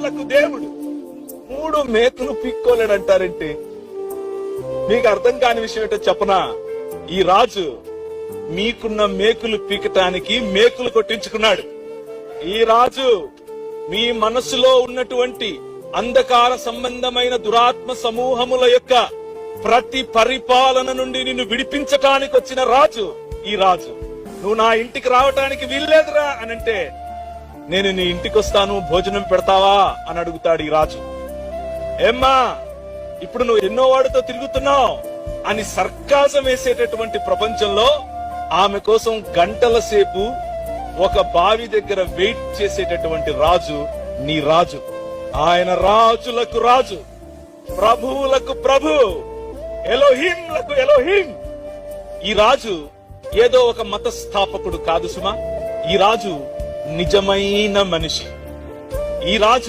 దేవుళ్లకు దేవుడు 3 మేకులు పీక్కోలేడంటారంటే మీకు అర్థం కాని విషయం ఏంటో చెప్పనా? ఈ రాజు మీకున్న మేకులు పీకటానికి మేకులు కొట్టించుకున్నాడు. ఈ రాజు మీ మనసులో ఉన్నటువంటి అంధకార సంబంధమైన దురాత్మ సమూహముల యొక్క ప్రతి పరిపాలన నుండి నిన్ను విడిపించటానికి వచ్చిన రాజు ఈ రాజు. నువ్వు నా ఇంటికి రావటానికి వీల్లేదురా అనంటే, నేను నీ ఇంటికి వస్తాను, భోజనం పెడతావా అని అడుగుతాడు ఈ రాజు. ఏమ్మా, ఇప్పుడు నువ్వు ఎన్నో వాడితో తిరుగుతున్నావు అని సర్కాసం వేసేటటువంటి ప్రపంచంలో ఆమె కోసం గంటల సేపు ఒక బావి దగ్గర వెయిట్ చేసేటటువంటి రాజు నీ రాజు. ఆయన రాజులకు రాజు, ప్రభువులకు ప్రభు, ఎలోహింలకు ఎలోహిం. ఈ రాజు ఏదో ఒక మత స్థాపకుడు కాదు సుమా. ఈ రాజు నిజమైన మనిషి. ఈ రాజు